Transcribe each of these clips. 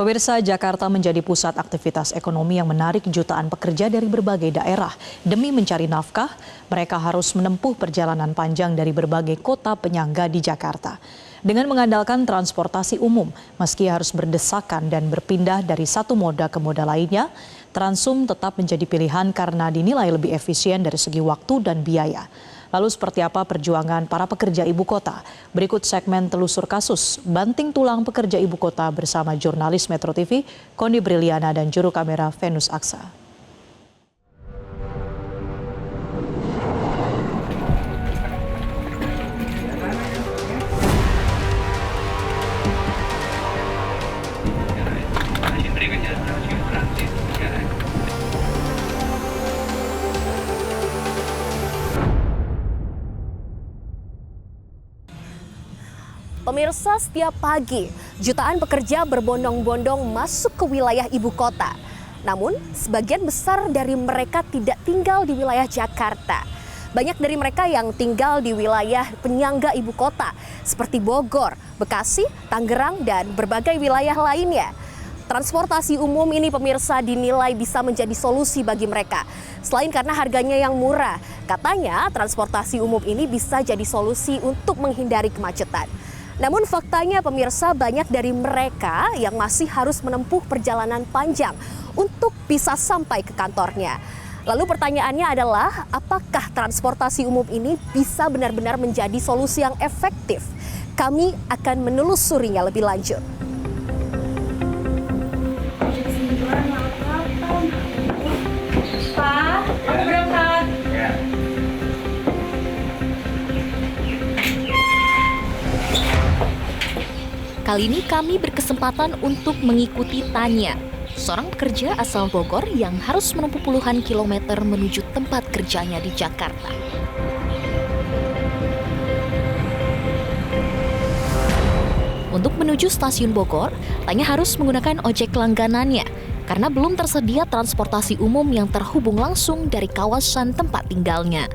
Pemirsa, Jakarta menjadi pusat aktivitas ekonomi yang menarik jutaan pekerja dari berbagai daerah. Demi mencari nafkah, mereka harus menempuh perjalanan panjang dari berbagai kota penyangga di Jakarta. Dengan mengandalkan transportasi umum, meski harus berdesakan dan berpindah dari satu moda ke moda lainnya, Transum tetap menjadi pilihan karena dinilai lebih efisien dari segi waktu dan biaya. Lalu seperti apa perjuangan para pekerja ibu kota? Berikut segmen telusur kasus banting tulang pekerja ibu kota bersama jurnalis Metro TV, Kondi Briliana dan juru kamera Venus Aksa. Pemirsa, setiap pagi jutaan pekerja berbondong-bondong masuk ke wilayah ibu kota. Namun, sebagian besar dari mereka tidak tinggal di wilayah Jakarta. Banyak dari mereka yang tinggal di wilayah penyangga ibu kota seperti Bogor, Bekasi, Tangerang, dan berbagai wilayah lainnya. Transportasi umum ini, pemirsa, dinilai bisa menjadi solusi bagi mereka. Selain karena harganya yang murah, katanya transportasi umum ini bisa jadi solusi untuk menghindari kemacetan. Namun faktanya, pemirsa, banyak dari mereka yang masih harus menempuh perjalanan panjang untuk bisa sampai ke kantornya. Lalu pertanyaannya adalah, apakah transportasi umum ini bisa benar-benar menjadi solusi yang efektif? Kami akan menelusurinya lebih lanjut. Pak, aku berangkat. Kali ini kami berkesempatan untuk mengikuti Tanya, seorang pekerja asal Bogor yang harus menempuh puluhan kilometer menuju tempat kerjanya di Jakarta. Untuk menuju stasiun Bogor, Tanya harus menggunakan ojek langganannya karena belum tersedia transportasi umum yang terhubung langsung dari kawasan tempat tinggalnya.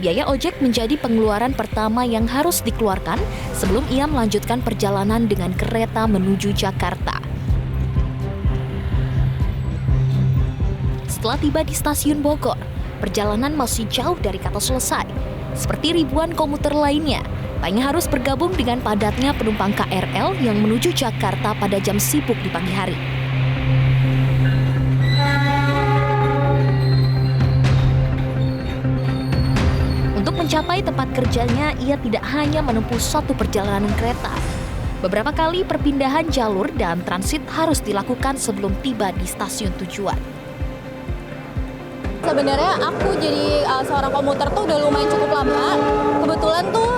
Biaya ojek menjadi pengeluaran pertama yang harus dikeluarkan sebelum ia melanjutkan perjalanan dengan kereta menuju Jakarta. Setelah tiba di stasiun Bogor, perjalanan masih jauh dari kata selesai. Seperti ribuan komuter lainnya, Tanya harus bergabung dengan padatnya penumpang KRL yang menuju Jakarta pada jam sibuk di pagi hari. Mencapai tempat kerjanya, ia tidak hanya menempuh satu perjalanan kereta. Beberapa kali perpindahan jalur dan transit harus dilakukan sebelum tiba di stasiun tujuan. Sebenarnya aku jadi seorang komuter tuh udah lumayan cukup lama. Kebetulan tuh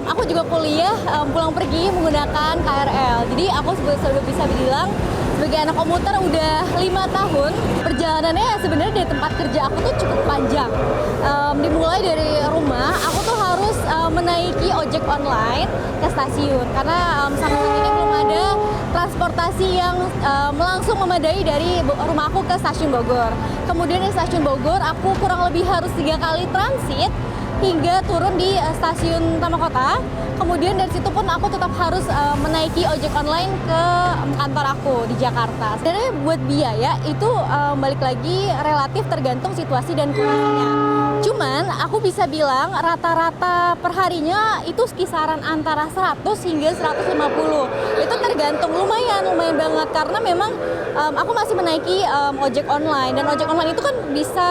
aku juga kuliah pulang pergi menggunakan KRL. Jadi aku sudah bisa bilang sebagai anak komuter udah 5 tahun. Perjalanannya sebenarnya dari tempat kerja aku tuh cukup panjang. Dimulai dari rumah, aku tuh harus menaiki ojek online ke stasiun. Karena sampai saat ini belum ada transportasi yang langsung memadai dari rumah aku ke stasiun Bogor. Kemudian di stasiun Bogor, aku kurang lebih harus 3 kali transit hingga turun di stasiun Taman Kota. Kemudian dari situ pun aku tetap harus menaiki ojek online ke kantor aku di Jakarta. Sebenarnya buat biaya itu balik lagi relatif tergantung situasi dan kondisinya. Cuman aku bisa bilang rata-rata perharinya itu kisaran antara 100 hingga 150. Itu tergantung, lumayan banget karena memang aku masih menaiki ojek online, dan ojek online itu kan bisa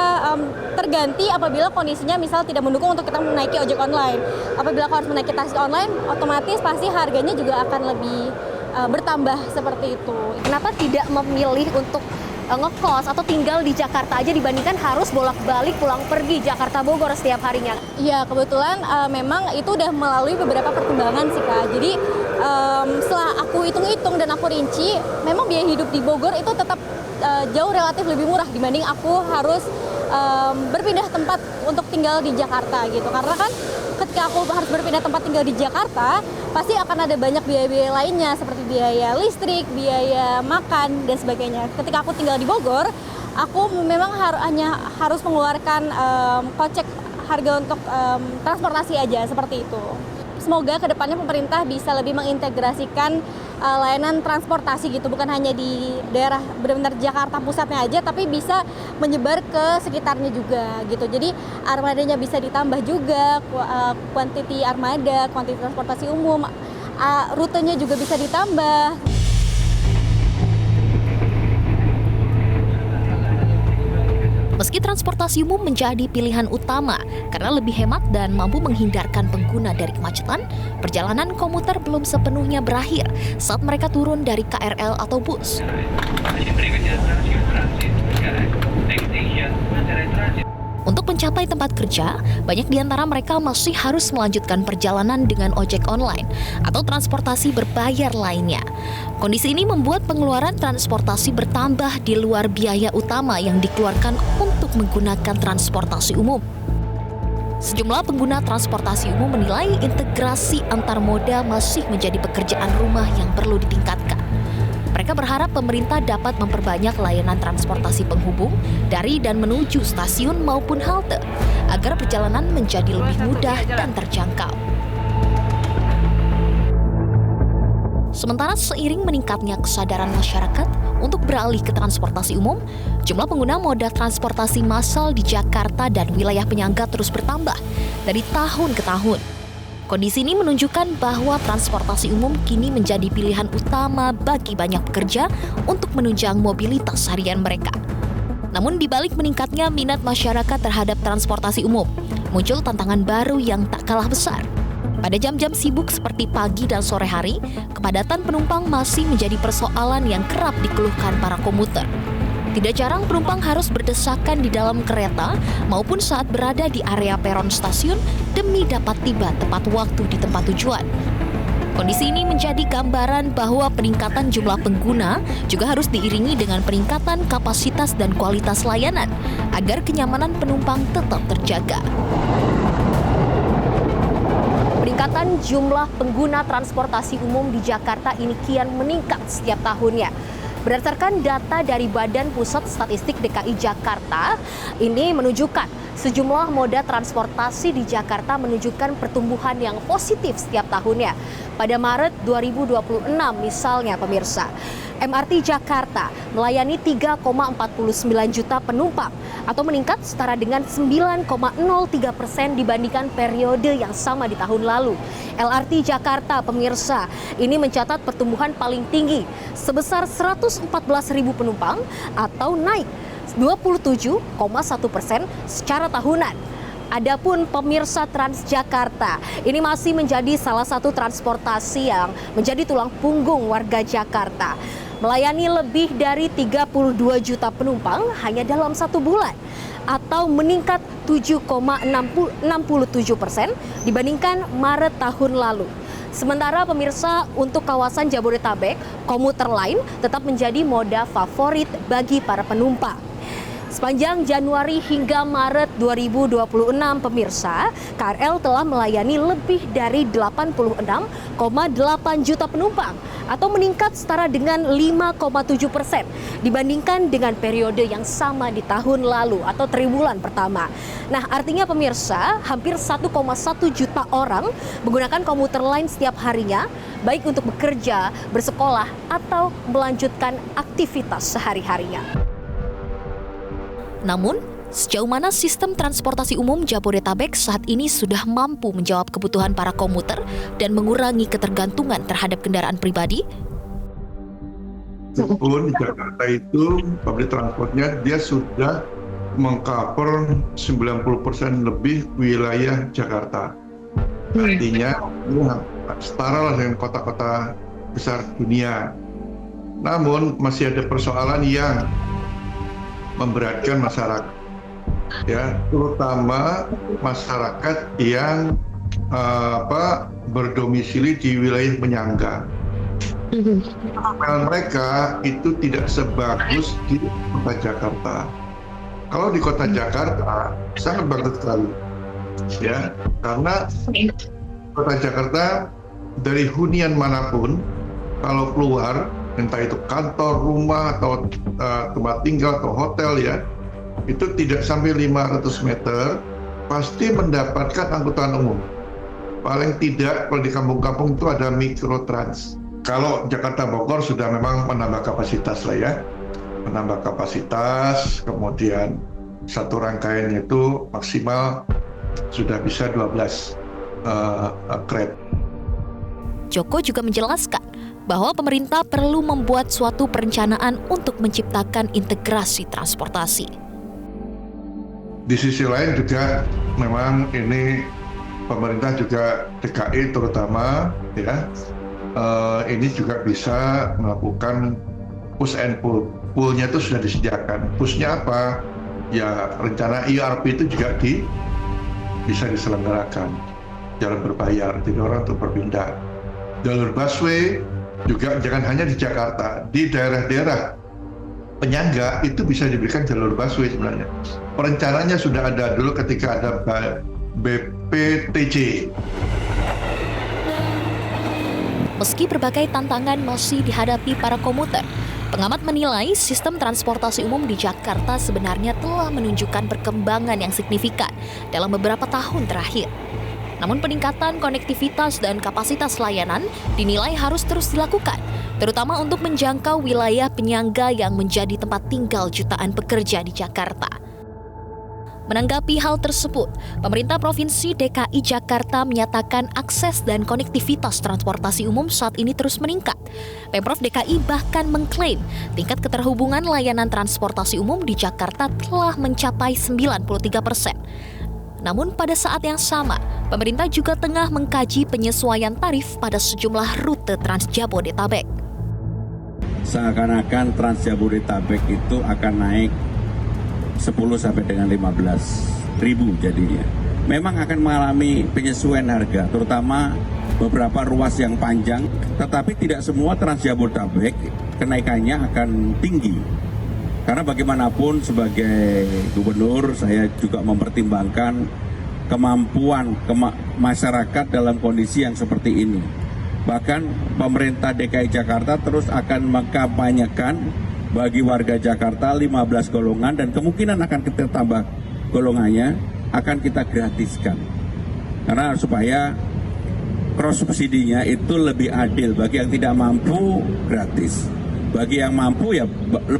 terganti apabila kondisinya misal tidak mendukung untuk kita menaiki ojek online. Apabila aku harus menaiki taksi online, otomatis pasti harganya juga akan lebih bertambah seperti itu. Kenapa tidak memilih untuk ngekos atau tinggal di Jakarta aja dibandingkan harus bolak-balik pulang pergi Jakarta Bogor setiap harinya? Iya, kebetulan memang itu udah melalui beberapa pertimbangan sih, Kak. Jadi setelah aku hitung-hitung dan aku rinci, memang biaya hidup di Bogor itu tetap jauh relatif lebih murah dibanding aku harus berpindah tempat untuk tinggal di Jakarta gitu. Karena kan ketika aku harus berpindah tempat tinggal di Jakarta, pasti akan ada banyak biaya-biaya lainnya seperti biaya listrik, biaya makan, dan sebagainya. Ketika aku tinggal di Bogor, aku memang hanya harus mengeluarkan kocek harga untuk transportasi aja, seperti itu. Semoga kedepannya pemerintah bisa lebih mengintegrasikan layanan transportasi gitu, bukan hanya di daerah benar-benar Jakarta pusatnya aja, tapi bisa menyebar ke sekitarnya juga gitu. Jadi armadanya bisa ditambah juga, kuantiti armada, kuantiti transportasi umum, rutenya juga bisa ditambah. Meski transportasi umum menjadi pilihan utama karena lebih hemat dan mampu menghindarkan pengguna dari kemacetan, perjalanan komuter belum sepenuhnya berakhir saat mereka turun dari KRL atau bus. Untuk mencapai tempat kerja, banyak di antara mereka masih harus melanjutkan perjalanan dengan ojek online atau transportasi berbayar lainnya. Kondisi ini membuat pengeluaran transportasi bertambah di luar biaya utama yang dikeluarkan untuk menggunakan transportasi umum. Sejumlah pengguna transportasi umum menilai integrasi antar moda masih menjadi pekerjaan rumah yang perlu ditingkatkan. Mereka berharap pemerintah dapat memperbanyak layanan transportasi penghubung dari dan menuju stasiun maupun halte agar perjalanan menjadi lebih mudah dan terjangkau. Sementara seiring meningkatnya kesadaran masyarakat untuk beralih ke transportasi umum, jumlah pengguna moda transportasi massal di Jakarta dan wilayah penyangga terus bertambah dari tahun ke tahun. Kondisi ini menunjukkan bahwa transportasi umum kini menjadi pilihan utama bagi banyak pekerja untuk menunjang mobilitas harian mereka. Namun di balik meningkatnya minat masyarakat terhadap transportasi umum, muncul tantangan baru yang tak kalah besar. Pada jam-jam sibuk seperti pagi dan sore hari, kepadatan penumpang masih menjadi persoalan yang kerap dikeluhkan para komuter. Tidak jarang penumpang harus berdesakan di dalam kereta maupun saat berada di area peron stasiun demi dapat tiba tepat waktu di tempat tujuan. Kondisi ini menjadi gambaran bahwa peningkatan jumlah pengguna juga harus diiringi dengan peningkatan kapasitas dan kualitas layanan agar kenyamanan penumpang tetap terjaga. Peningkatan jumlah pengguna transportasi umum di Jakarta ini kian meningkat setiap tahunnya. Berdasarkan data dari Badan Pusat Statistik DKI Jakarta, ini menunjukkan sejumlah moda transportasi di Jakarta menunjukkan pertumbuhan yang positif setiap tahunnya. Pada Maret 2026 misalnya pemirsa, MRT Jakarta melayani 3,49 juta penumpang atau meningkat setara dengan 9,03% dibandingkan periode yang sama di tahun lalu. LRT Jakarta pemirsa ini mencatat pertumbuhan paling tinggi sebesar 114.000 penumpang atau naik 27,1% secara tahunan. Adapun pemirsa Transjakarta ini masih menjadi salah satu transportasi yang menjadi tulang punggung warga Jakarta. Melayani lebih dari 32 juta penumpang hanya dalam 1 bulan atau meningkat 7,67% dibandingkan Maret tahun lalu. Sementara pemirsa untuk kawasan Jabodetabek, komuter lain tetap menjadi moda favorit bagi para penumpang. Sepanjang Januari hingga Maret 2026 pemirsa, KRL telah melayani lebih dari 86,8 juta penumpang atau meningkat setara dengan 5,7% dibandingkan dengan periode yang sama di tahun lalu atau triwulan pertama. Nah, artinya pemirsa, hampir 1,1 juta orang menggunakan komuter lain setiap harinya, baik untuk bekerja, bersekolah, atau melanjutkan aktivitas sehari-harinya. Namun, sejauh mana sistem transportasi umum Jabodetabek saat ini sudah mampu menjawab kebutuhan para komuter dan mengurangi ketergantungan terhadap kendaraan pribadi? Walaupun di Jakarta itu public transportnya dia sudah mengcover 90% lebih wilayah Jakarta. Artinya setara lah dengan kota-kota besar dunia. Namun masih ada persoalan yang memberatkan masyarakat, ya, terutama masyarakat yang berdomisili di wilayah penyangga. Mereka itu tidak sebagus di kota Jakarta. Kalau di kota Jakarta sangat bagus sekali, ya, karena kota Jakarta dari hunian manapun kalau keluar, entah itu kantor, rumah, atau tempat tinggal, atau hotel ya, itu tidak sampai 500 meter, pasti mendapatkan angkutan umum. Paling tidak, kalau di kampung-kampung itu ada mikrotrans. Kalau Jakarta Bogor sudah memang menambah kapasitas lah ya, menambah kapasitas, kemudian satu rangkaian itu maksimal sudah bisa 12 kereta. Joko juga menjelaskan bahwa pemerintah perlu membuat suatu perencanaan untuk menciptakan integrasi transportasi. Di sisi lain juga memang ini pemerintah juga DKI terutama ya, ini juga bisa melakukan push and pull. Pull-nya itu sudah disediakan. Push-nya apa? Ya rencana ERP itu juga bisa diselenggarakan. Jalan berbayar, jadi orang untuk berpindah. Jalur busway juga jangan hanya di Jakarta, di daerah-daerah penyangga itu bisa diberikan jalur busway sebenarnya. Perencanaannya sudah ada dulu ketika ada BPTJ. Meski berbagai tantangan masih dihadapi para komuter, pengamat menilai sistem transportasi umum di Jakarta sebenarnya telah menunjukkan perkembangan yang signifikan dalam beberapa tahun terakhir. Namun peningkatan konektivitas dan kapasitas layanan dinilai harus terus dilakukan, terutama untuk menjangkau wilayah penyangga yang menjadi tempat tinggal jutaan pekerja di Jakarta. Menanggapi hal tersebut, pemerintah Provinsi DKI Jakarta menyatakan akses dan konektivitas transportasi umum saat ini terus meningkat. Pemprov DKI bahkan mengklaim tingkat keterhubungan layanan transportasi umum di Jakarta telah mencapai 93%. Namun pada saat yang sama, pemerintah juga tengah mengkaji penyesuaian tarif pada sejumlah rute Trans Jabodetabek. Seakan-akan Trans Jabodetabek itu akan naik 10 sampai dengan 15 ribu jadinya. Memang akan mengalami penyesuaian harga, terutama beberapa ruas yang panjang, tetapi tidak semua Trans Jabodetabek kenaikannya akan tinggi. Karena bagaimanapun sebagai gubernur, saya juga mempertimbangkan kemampuan masyarakat dalam kondisi yang seperti ini. Bahkan pemerintah DKI Jakarta terus akan mengkampanyekan bagi warga Jakarta 15 golongan dan kemungkinan akan kita tambah golongannya, akan kita gratiskan. Karena supaya cross subsidinya itu lebih adil, bagi yang tidak mampu gratis. Bagi yang mampu ya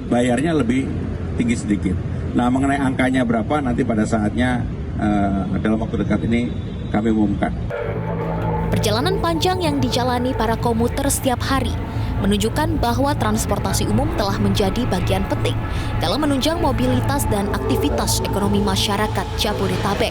bayarnya lebih tinggi sedikit. Nah mengenai angkanya berapa nanti pada saatnya dalam waktu dekat ini kami umumkan. Perjalanan panjang yang dijalani para komuter setiap hari menunjukkan bahwa transportasi umum telah menjadi bagian penting dalam menunjang mobilitas dan aktivitas ekonomi masyarakat Jabodetabek.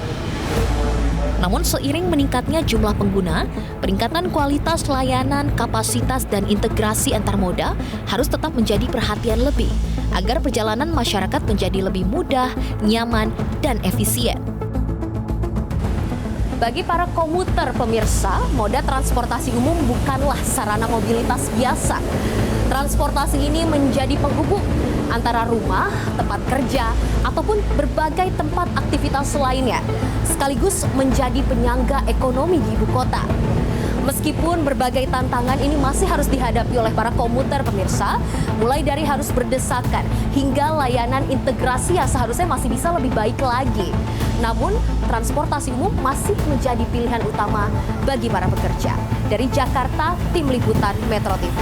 Namun seiring meningkatnya jumlah pengguna, peningkatan kualitas layanan, kapasitas, dan integrasi antar moda harus tetap menjadi perhatian lebih agar perjalanan masyarakat menjadi lebih mudah, nyaman, dan efisien. Bagi para komuter pemirsa, moda transportasi umum bukanlah sarana mobilitas biasa. Transportasi ini menjadi penghubung antara rumah, tempat kerja, ataupun berbagai tempat aktivitas lainnya, sekaligus menjadi penyangga ekonomi di ibu kota. Meskipun berbagai tantangan ini masih harus dihadapi oleh para komuter pemirsa, mulai dari harus berdesakan hingga layanan integrasi yang seharusnya masih bisa lebih baik lagi. Namun, transportasi umum masih menjadi pilihan utama bagi para pekerja. Dari Jakarta, Tim Liputan Metro TV.